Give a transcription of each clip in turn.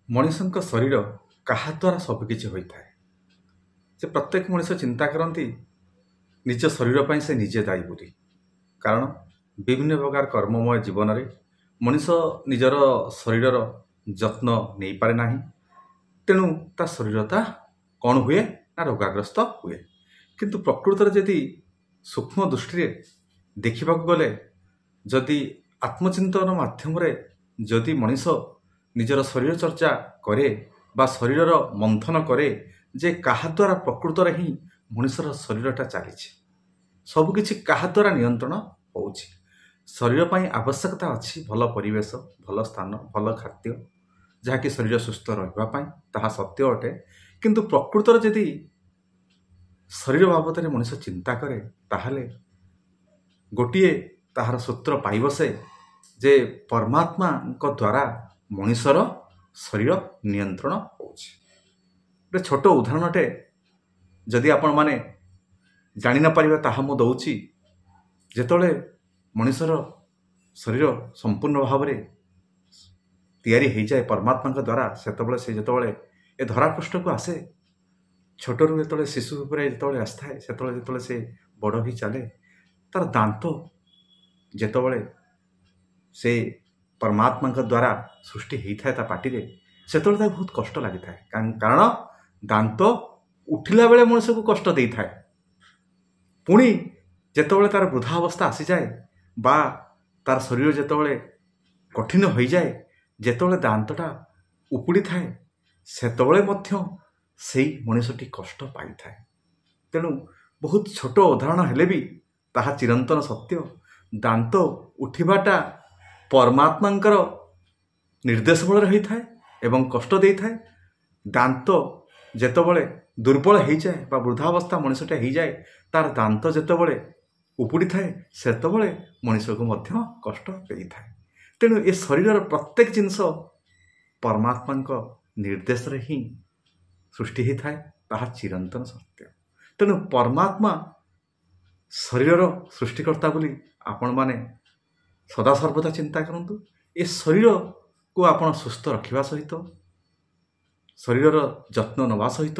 ମଣିଷଙ୍କ ଶରୀର କାହା ଦ୍ୱାରା ସବୁକିଛି ହୋଇଥାଏ। ସେ ପ୍ରତ୍ୟେକ ମଣିଷ ଚିନ୍ତା କରନ୍ତି ନିଜ ଶରୀର ପାଇଁ ସେ ନିଜେ ଦାୟୀ ବୋଲି। କାରଣ ବିଭିନ୍ନ ପ୍ରକାର କର୍ମମୟ ଜୀବନରେ ମଣିଷ ନିଜର ଶରୀରର ଯତ୍ନ ନେଇପାରେ ନାହିଁ। ତେଣୁ ତା ଶରୀରଟା କ'ଣ ହୁଏ ନା ରୋଗାଗ୍ରସ୍ତ ହୁଏ। କିନ୍ତୁ ପ୍ରକୃତରେ ଯଦି ସୂକ୍ଷ୍ମ ଦୃଷ୍ଟିରେ ଦେଖିବାକୁ ଗଲେ, ଯଦି ଆତ୍ମଚିନ୍ତନ ମାଧ୍ୟମରେ ଯଦି ମଣିଷ ନିଜର ଶରୀର ଚର୍ଚ୍ଚା କରେ ବା ଶରୀରର ମନ୍ଥନ କରେ ଯେ କାହା ଦ୍ୱାରା ପ୍ରକୃତରେ ହିଁ ମଣିଷର ଶରୀରଟା ଚାଲିଛି, ସବୁକିଛି କାହା ଦ୍ୱାରା ନିୟନ୍ତ୍ରଣ ହେଉଛି। ଶରୀର ପାଇଁ ଆବଶ୍ୟକତା ଅଛି ଭଲ ପରିବେଶ, ଭଲ ସ୍ଥାନ, ଭଲ ଖାଦ୍ୟ, ଯାହାକି ଶରୀର ସୁସ୍ଥ ରହିବା ପାଇଁ, ତାହା ସତ୍ୟ ଅଟେ। କିନ୍ତୁ ପ୍ରକୃତରେ ଯଦି ଶରୀର ବାବଦରେ ମଣିଷ ଚିନ୍ତା କରେ, ତାହେଲେ ଗୋଟିଏ ତାହାର ସୂତ୍ର ପାଇ ବସେ ଯେ ପରମାତ୍ମାଙ୍କ ଦ୍ୱାରା ମଣିଷର ଶରୀର ନିୟନ୍ତ୍ରଣ ହେଉଛି। ଗୋଟେ ଛୋଟ ଉଦାହରଣଟେ ଯଦି ଆପଣମାନେ ଜାଣି ନ ପାରିବେ ତାହା ମୁଁ ଦେଉଛି। ଯେତେବେଳେ ମଣିଷର ଶରୀର ସମ୍ପୂର୍ଣ୍ଣ ଭାବରେ ତିଆରି ହୋଇଯାଏ ପରମାତ୍ମାଙ୍କ ଦ୍ୱାରା, ସେତେବେଳେ ସେ ଯେତେବେଳେ ଏ ଧରାପୃଷ୍ଠକୁ ଆସେ, ଛୋଟରୁ ଯେତେବେଳେ ଶିଶୁ ଉପରେ ଯେତେବେଳେ ଆସିଥାଏ, ଯେତେବେଳେ ସେ ବଡ଼ ହୋଇ ଚାଲେ, ତାର ଦାନ୍ତ ଯେତେବେଳେ ସେ ପରମାତ୍ମାଙ୍କ ଦ୍ୱାରା ସୃଷ୍ଟି ହୋଇଥାଏ ତା ପାଟିରେ, ସେତେବେଳେ ତାକୁ ବହୁତ କଷ୍ଟ ଲାଗିଥାଏ। କାରଣ ଦାନ୍ତ ଉଠିଲା ବେଳେ ମଣିଷକୁ କଷ୍ଟ ଦେଇଥାଏ। ପୁଣି ଯେତେବେଳେ ତାର ବୃଦ୍ଧା ଅବସ୍ଥା ଆସିଯାଏ ବା ତାର ଶରୀର ଯେତେବେଳେ କଠିନ ହୋଇଯାଏ, ଯେତେବେଳେ ଦାନ୍ତଟା ଉପୁଡ଼ିଥାଏ, ସେତେବେଳେ ମଧ୍ୟ ସେଇ ମଣିଷଟି କଷ୍ଟ ପାଇଥାଏ। ତେଣୁ ବହୁତ ଛୋଟ ଉଦାହରଣ ହେଲେ ବି ତାହା ଚିରନ୍ତନ ସତ୍ୟ। ଦାନ୍ତ ଉଠିବାଟା ପରମାତ୍ମାଙ୍କର ନିର୍ଦ୍ଦେଶ ବଳରେ ହୋଇଥାଏ ଏବଂ କଷ୍ଟ ଦେଇଥାଏ। ଦାନ୍ତ ଯେତେବେଳେ ଦୁର୍ବଳ ହୋଇଯାଏ ବା ବୃଦ୍ଧାବସ୍ଥା ମଣିଷଟା ହୋଇଯାଏ, ତାର ଦାନ୍ତ ଯେତେବେଳେ ଉପୁଡ଼ିଥାଏ, ସେତେବେଳେ ମଣିଷକୁ ମଧ୍ୟ କଷ୍ଟ ଦେଇଥାଏ। ତେଣୁ ଏ ଶରୀରର ପ୍ରତ୍ୟେକ ଜିନିଷ ପରମାତ୍ମାଙ୍କ ନିର୍ଦ୍ଦେଶରେ ହିଁ ସୃଷ୍ଟି ହୋଇଥାଏ, ତାହା ଚିରନ୍ତନ ସତ୍ୟ। ତେଣୁ ପରମାତ୍ମା ଶରୀରର ସୃଷ୍ଟିକର୍ତ୍ତା ବୋଲି ଆପଣମାନେ ସଦାସର୍ବଦା ଚିନ୍ତା କରନ୍ତୁ। ଏ ଶରୀରକୁ ଆପଣ ସୁସ୍ଥ ରଖିବା ସହିତ, ଶରୀରର ଯତ୍ନ ନେବା ସହିତ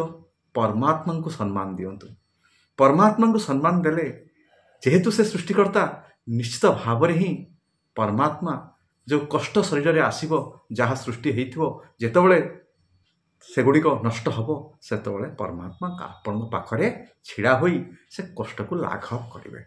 ପରମାତ୍ମାଙ୍କୁ ସମ୍ମାନ ଦିଅନ୍ତୁ। ପରମାତ୍ମାଙ୍କୁ ସମ୍ମାନ ଦେଲେ, ଯେହେତୁ ସେ ସୃଷ୍ଟିକର୍ତ୍ତା, ନିଶ୍ଚିତ ଭାବରେ ହିଁ ପରମାତ୍ମା ଯେଉଁ କଷ୍ଟ ଶରୀରରେ ଆସିବ, ଯାହା ସୃଷ୍ଟି ହୋଇଥିବ, ଯେତେବେଳେ ସେଗୁଡ଼ିକ ନଷ୍ଟ ହେବ, ସେତେବେଳେ ପରମାତ୍ମା ଆପଣଙ୍କ ପାଖରେ ଛିଡ଼ା ହୋଇ ସେ କଷ୍ଟକୁ ଲାଘବ କରିବେ।